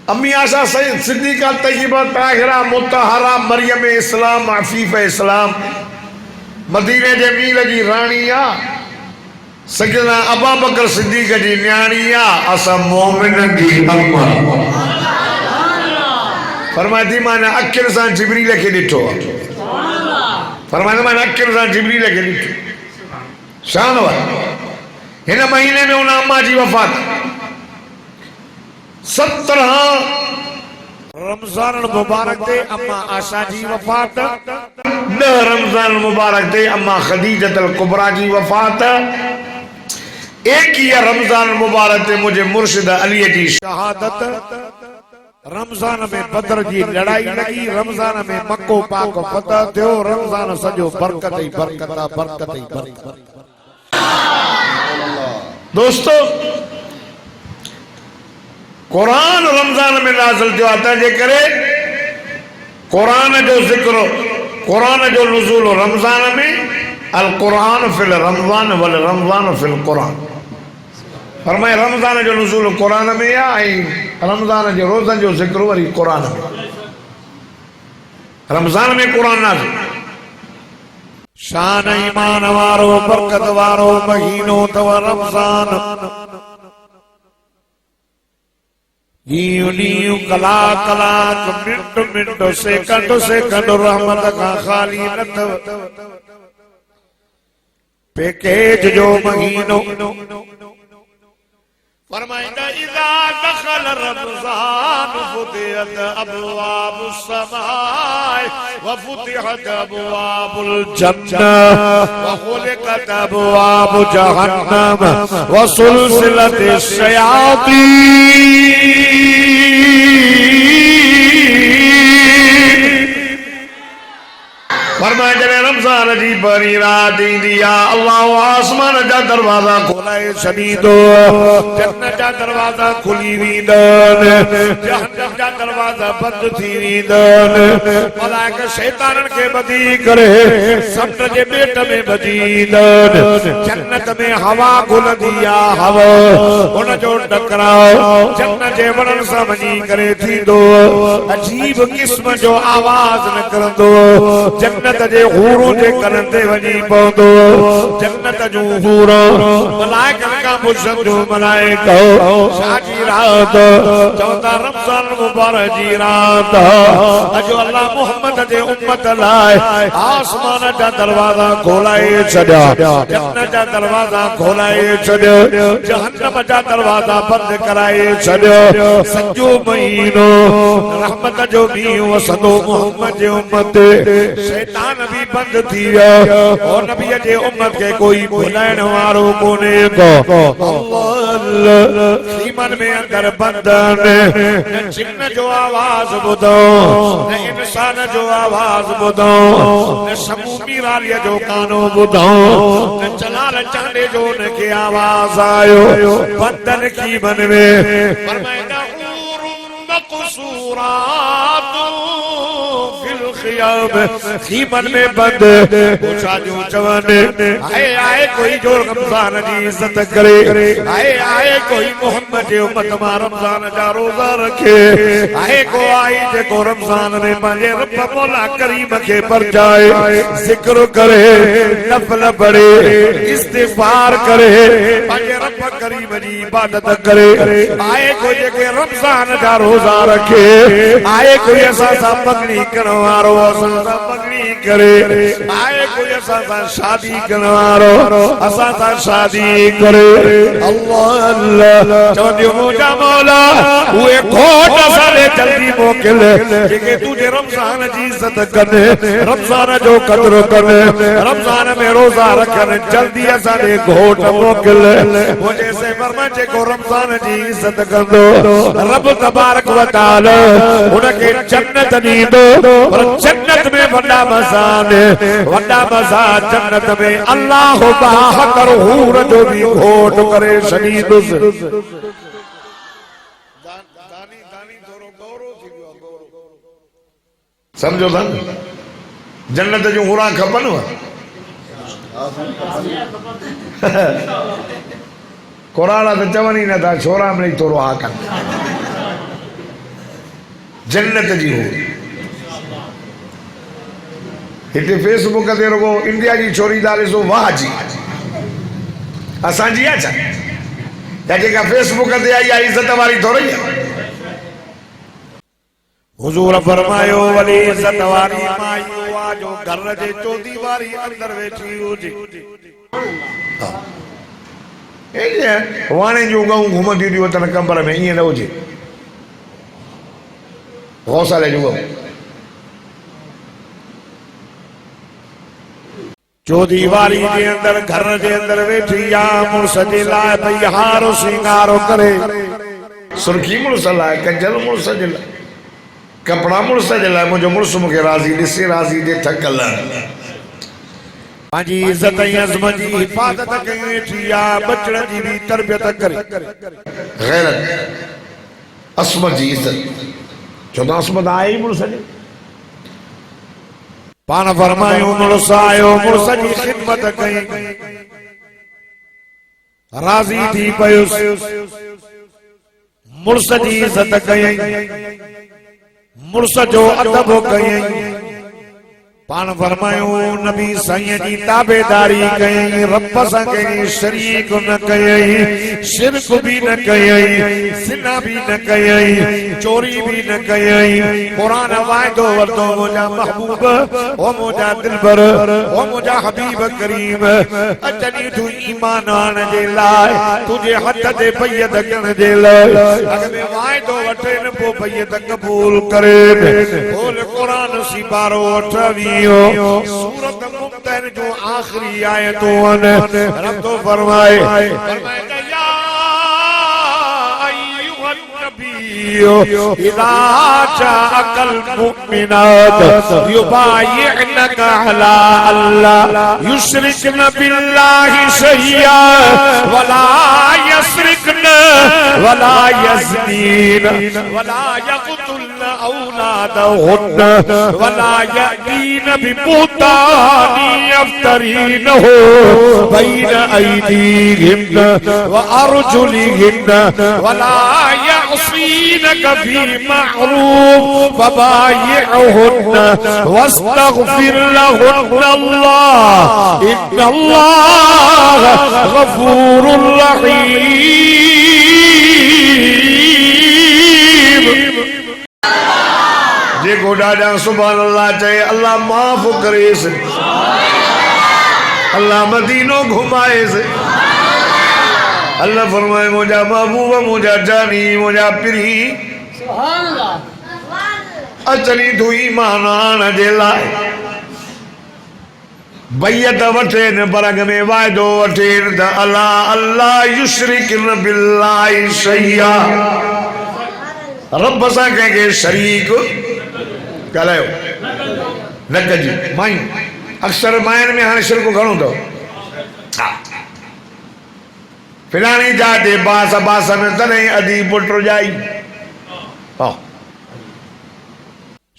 अम्मी आशा सईद सिद्दीका तय्यबा ताहिरा मुतहरा मरियम इस्लाम अफीफ इस्लाम मदीने जे मील जी राणी आ सैयदना अबू बकर सिद्दीक जी न्याणी आ असा मोमिन जी अम्मा फरमाती माने अखियुनि सां जिब्रील खे ॾिठो फरमाते माने अखियुनि सां जिब्रील खे ॾिठो शान वारो हिन महीने में उन अम्मा जी वफ़ात 17 रमजान मुबारक ते अम्मा आशा जी वफ़ात 10 रमजान मुबारक ते अम्मा खदीजतुल कुबरा जी वफ़ात 21 रमजान मुबारक ते मुझे मुर्शिद अली जी शहादत रमजान में बदर जी लड़ाई लगी रमजान में मक्को पाक फतह थियो रमजान सजो बरकत ही बरकत बरकत ही बरकत। दोस्तों कुरान रमजान में नाज़िल थियो आहे जे करे कुरान जो जिक्र कुरान जो नुज़ूल रमजान में अल कुरान फिल रमजान वल रमजान फिल कुरान फरमाए रमजान जो नुज़ूल कुरान में आहे रमजान जो रोज़न जो जिक्र वरी कुरान में रमजान में कुरान नाज़िल शान ईमान वारो बरकत वारो महीनो तव रमजान यूं कलाक मिनट सेकंड रहमत का खाली न पैकेज जो महीनो फरमाइंदा इज़ा दखल रमज़ान फुतिहत अबवाबुस समाए व फुतिहत अबवाबुल जन्नह व खुलिकत अबवाबु जहन्नम व सुलसिलतिश शयातीन। फरमाए जॾहिं रमज़ान जी पहिरीं रात ईंदी आहे अल्लाह आसमान जा दरवाज़ा खोलाए छॾींदो जन्नत जा दरवाज़ा खुली वेंदनि जहन्नम जा दरवाज़ा बंदि थी वेंदनि मलाइक शैताननि खे ॿधी करे समुंड जे ॿेट में भॼी ईंदनि जन्नत में हवा घुलंदी आहे हवा हुन जो टकराव जन्नत जे वणनि सां वञी करे थींदो अजीब क़िस्म जो आवाज़ निकिरंदो जन्नत जे हूरों जे कन ते वञी पवंदो जन्नत जूं हूरों मलाइकनि खां पुछंदियूं मलाइक शादी रात चवंदा रमज़ान मुबारक जी रात अॼु अल्लाह मोहम्मद जे उम्मत लाइ आसमान जा दरवाज़ा खोलाए छॾिया जन्नत जा दरवाज़ा खोलाए छॾियो जहन्नम जा दरवाज़ा बंदि कराए छॾियो सॼो महीनो रहमत जो मींहुं वसंदो मोहम्मद जे उम्मत ते शैतान भी बंद थी वियो और नबी जे उम्मत के कोई भुलाइण वारो कोने को अल्लाह ईमान में अंदर बंदन न जिन्न जो आवाज ॿुधो न इंसान जो आवाज ॿुधो न समूमी रालीअ जो गानो ॿुधो न जलाल चांडे जो उनखे आवाज आयो बंदन की मन में फरमाइंदा मक़सूरात खीमन में बंद पूछाजू चवने आए कोई जो रमजान जी इज्जत करे आए कोई मोहम्मद जे उम्मत मां रमजान जा रोजा रखे आए को आई जेको रमजान में पंहिंजे रब मौला करीम खे परजाए जिक्र करे नफल पढ़े इस्तिगफार करे पंहिंजे रब करीम जी इबादत करे आए कोई जेके रमजान जा रोजा रखे आए कोई असां सां पगड़ी करण वारो पगड़ी करे आए कोई असां सां शादी करण वारो असां सां शादी करे अल्लाह अल्लाह चवंदियूं मुंहिंजा मौला उहे घोट असांखे जल्दी मोकिल जेके तुंहिंजे रमज़ान जी इज़त कनि रमज़ान जो क़दुरु कनि रमज़ान में रोज़ा रखनि जल्दी असांखे घोट मोकिल मुंहिंजे से फरमाए जेको रमज़ान जी इज़त कंदो रब तबारक व तआला उनखे जन्नत ॾींदो पर जन्नत में वॾा मज़ा जन्नत में अल्लाह बाहकर हूर जो भी घोट करे छॾींदुसि। समझो था जन्नत जूं हूरा खपनि कोराड़ा तो चवनि ई नथा छोरा में थोरो हा कनि जन्नत जी हो। हिते फेसबुक ते रुगो इंडिया जी छोरी था ॾिसो, वाह जी असांजी आहे छा? या जेका फेसबुक ते आई आहे इज़त वारी थोड़ी आहे। हुजूर फरमायो वली इज़त वारी माई उहा जो घर जे चौधी वारी अंदर वेठी हुजे। वाणे जूं गऊं घुमंदियूं थियूं वतन कंबर में, ईअं न हुजे। गौसाले जूं गऊं चौधी वारी जे अंदर घर जे अंदर वेठी आ, मुड़स जे लाइ भई हारो सिंगारो करे, सुर्खी मुड़स लाइ, कंजल मुड़स जे लाइ, कपड़ा मुड़स जे लाइ, मुंहिंजो मुड़स मूंखे राज़ी ॾिसे, राज़ी ॾे ठकल पंहिंजी इज़त ऐं अज़मत जी हिफ़ाज़त कई वेठी आ, बचड़ जी बि तरबियत करे। गैरत असमत जी इज़त छो त असमत आहे ई मुड़स जी। पान फरमायूं मुड़स आयो, मुड़स जी ख़िदमत कई, राज़ी थी पयुसि, मुड़स जी इज़त कई, मुड़स जो अदब कई। पान फरमायूं नबी साईं जी ताबेदारी कई, रब सां कंहिं शरीक न कई, शिरक भी न कई, ज़िना भी न कई, चोरी भी न कई। कुरान वाइदो वरतो मुंहिंजा महबूब ओ मुंहिंजा दिलबर ओ मुंहिंजा हबीब करीम, अचनी तूं ईमान आणण जे लाइ, तुंहिंजे हथ ते बैयत करण जे लाइ अॻ में वाइदो वठे न पोइ बैयत क़बूल करे। बोल कुरान सिपारो 28 सूरत मुमतहिन जो आखिरी आयतों रब तो फरमाए या अय्युहन नबिय्यु इज़ा जाअकल मुमिनात युबायिअनका अला अल्ला युश्रिकन बिल्लाहि शय्या वला यस्रिकन वला यज़नीन वला यक़तुलन औलादहुन्न वला यअतीन बिबुहतान यफ्तरीनहु बैन अयदीहिन्न व अर्जुलिहिन्न वला यअसीनक फी मअरूफ फबायिअहुन्न वस्तगफिर लहुन्न अल्लाह इन्नल्लाह गफूरुर रहीम। जेको ॾाढा सुभान अल्लाह चए अल्लाह माफ़ करेस, अल्लाह मदीनो घुमाएस। अल्लाह फरमाए मुंहिंजा महबूब मुंहिंजा जानी मुंहिंजा पिरी अचनी तूं ईमान आणण जे लाइ बैयत वठेन, पर अॻ में वाइदो वठेन त अला अल्लाह युश्रिकन बिल्लाहि शय्या, रब सां कंहिंखे शरीक ॻाल्हायो न कजे। मायूं अक्सर मायुनि में हाणे शिरक घणो अथव। फिलाणी जाते बास बास में तॾहिं अधी पुट जाई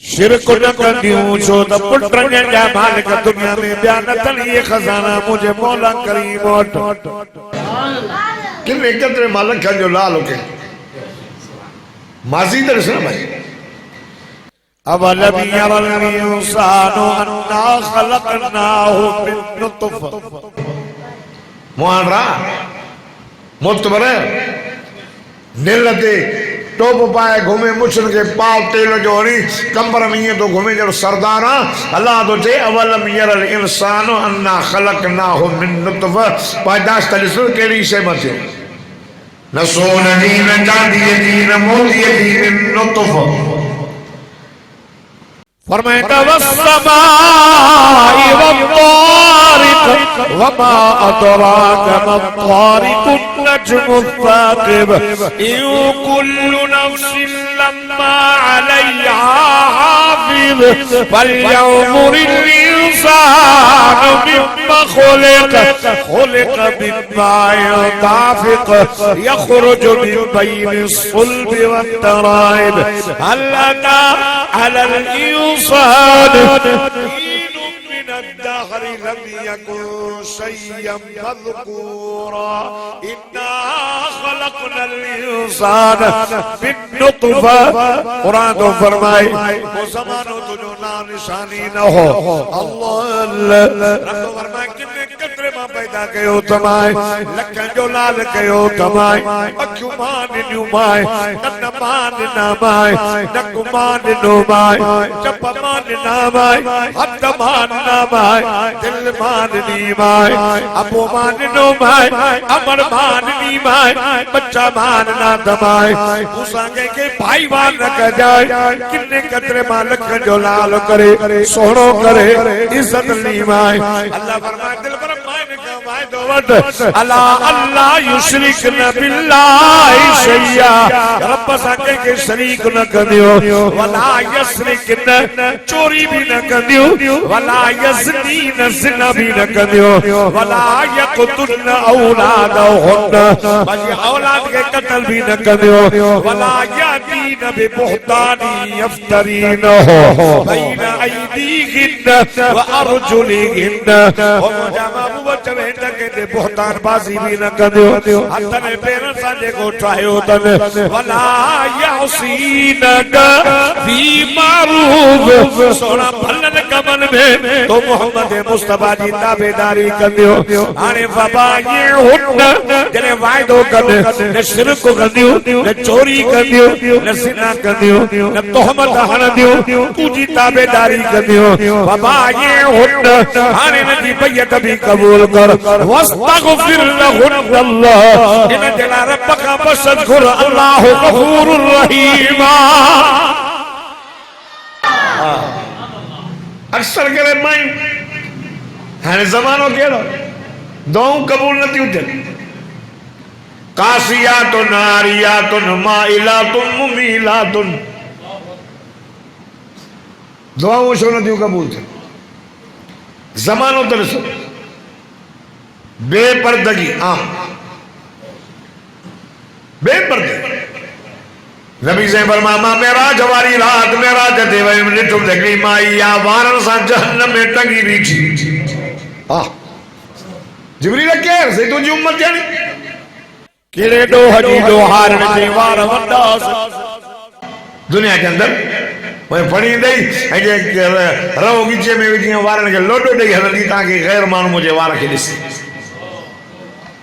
शिरक न कंदियूं छो त पुटनि जा मालिक दुनिया में ॿिया न अथनि, इहे खज़ाना मुंहिंजे मौला करीम वटि। किने केतिरे मालिक जो लाल के माज़ी त ॾिस न भाई। अवलम यरल इंसानु अन्ना ख़लक़नाहु मिन नुतफ़ मुआरा मुतबर नील ते टोप पाए घुमे, मुछन के पाव तेल जो हणी कंबर में ईअं तो घुमे जहिड़ो सरदार आहे। अल्लाह तो चए अवलम यरल इंसानु अन्ना ख़लक़नाहु मिन नुतफ़, पैदाश त ॾिस कहिड़ी शइ में थियो, न सोन जी न चांदी जी न मोती जी, मिन नुतफ़। फरमाए वस्समाइ वत्तारिक वमा अदराक मत्तारिकुन नज्मुस साक़िब इन कुल्लु नफ्सिन लम्मा अलैहा हाफिज़ फलयंज़ुरिल इंसानु मिम्मा खुलिक़ मिन माइन दाफ़िक़ यख़रुजु मिन बैनि स्सुल्बि वत्तराइब हल अता अलल इंसान आखिरी लम यकुन शय्यन मज़कूरा इन्ना खलक़नल इंसान मिन नुतफा। कुरान तो फरमाए वो ज़मानो तुझो ना निशानी न हो अल्लाह रब फरमाए कितने कतरे मां पैदा कयो तमाए लखन जो लाल कयो तमाए अखियूं मां ॾिनियूं माए कन मां ॾिना माए नकु मां ॾिनो माए चप मां ॾिना माए हथ मां ॾिना माए दिल मां ॾिनी माए अबो मां ॾिनो माए अमर मां ॾिनी माए बच्चा मां ॾिना तमाए मूंसां कंहिंखे भाईवान न कजाए किन्ने कतरे मां लखन जो लाल करे सोहणो करे इज्जत ॾिनी माए अल्लाह फरमाए दिल पर माए ने कमाए दो वट अला अल्लाह युशरिक न बिल्लाहि शैया रब सां कंहिंखे शरीक न कंदियो वला यसरिक न चोरी भी न कंदियो वला यज़नी न ज़िना भी न कंदियो वला यक़तुल औलादहुन बल्कि औलाद के कत्ल भी न कंदियो वला यादीन बिबुहतानी यफ्तरीनहु बैन अयदीहिन व अर्जुलिहिन ओ जमा मुवच्चवे के बुहतान बाजी भी न कंदियो हथ ने पेरन सां जेको ठाहियो तन वला यासीनक फी मारूफ सोना भलन कमन में तो मोहम्मद मुस्तफा जी ताबेदारी कंदियो हाणे बाबा ये हुन जने वायदो कन न शिरक कंदियो न चोरी कंदियो न ज़िना कंदियो न तोहमत हणंदियो तुजी ताबेदारी कंदियो बाबा ये हुन हाणे नजी बैयत भी कबूल कर वस्तगफिर लहुन अल्लाह इन जला रब का बसगुर अल्लाह गफूरुर रहीम। अक्सर करे माई हाणे ज़मानो कहिड़ो दुआऊं कबूल न थियूं थियनि कासियातुन आरियातुन माइलातुन मुमीलातुन दुआऊं छो न थियूं कबूल थियनि ज़मानो त ॾिसो बेपर्दगी बेपर्दगी नबी से फरमाया मेराज वारी रात मेराज ते वयम ॾिठुमि त हिकिड़ी माई या वारनि सां जहन्नम में टंगी बीठी जिब्रील केर से तुंहिंजी उम्मत थियणी कहिड़े ॾोह जी ॾोहार में वार वंदास दुनिया के अंदर वही फणी ॾेई ऐं जे रहो गीचे में विझी वारनि खे लोॾो ॾेई हलंदी तव्हांखे ग़ैर माण्हू मुंहिंजे वार खे ॾिसी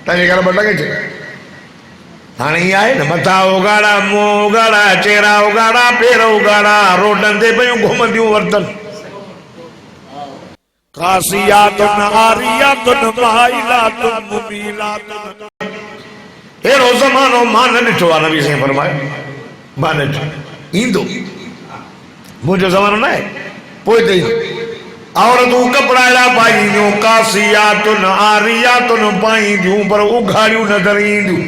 तव्हांजे घर में लॻे छो हाणे इहा आहे न मथां उगाड़ा मुंहुं उगाड़ा चेहरा उगाड़ा पेर उगाड़ा रोडनि ते पियूं घुमंदियूं वर्तन कासियातुन आरियातुन माइलातुन मुमीलातुन अहिड़ो ज़मानो मां न ॾिठो आहे नबी साईं फरमायो मां न ॾिठो ईंदो मुंहिंजो ज़मानो न आहे पोइ ते औरतूं कपिड़ा अहिड़ा पाईंदियूं कासियातुन आरियातुन पाईंदियूं पर उघाड़ियूं नज़र ईंदियूं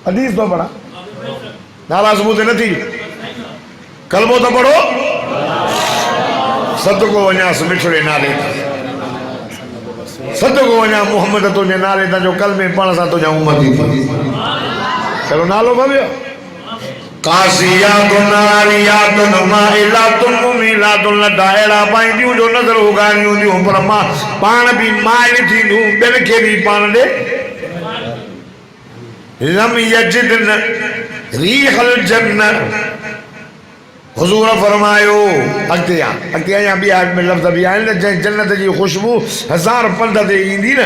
हदीस तो पढ़ा नाला सबूत न थी कलमो तो पढ़ो सदको वञास मिठड़े नाले सदको वञा मोहम्मद तुंहिंजे नाले तां जो कलमे पढ़ण सां तुंहिंजा उम्मती थी चलो नालो भवियो कासियातुन आरियातुन माइलातुन मुमीलातुन लडाएड़ा पाईंदियूं जो नज़र उगाड़ियूं हूंदियूं पर मां पाण बि माइल थींदियूं ॿियनि खे बि पाण ॾे लम यजिदन रीहल जन्नत हुजूर फरमायो अॻिते या ॿिया में लफ़्ज़ बि आहिनि न जन्नत जी ख़ुशबू हज़ार पंध ते ईंदी न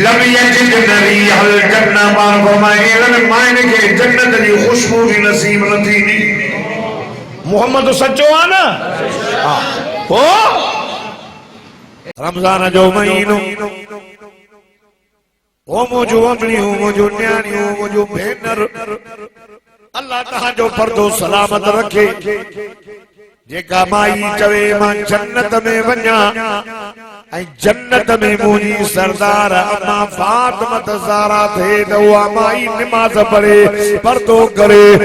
लम यजिदन रीहल जन्नत पाण फरमाए इन माइने खे जन्नत जी ख़ुशबू बि नसीब न थींदी मोहम्मद सचो आहे न हा पोइ रमज़ान जो महीनो ओ मुझो अमली हो मुझो न्याणी हो मुझो भेनर अल्लाह तहां जो पर्दो सलामत रखे जेका माई चवे मां जन्नत में वञा ऐं जन्नत में मुंहिंजी सरदार अम्मा फातिमा ज़हरा थे त उहा माई निमाज़ पढ़े पर्दो करे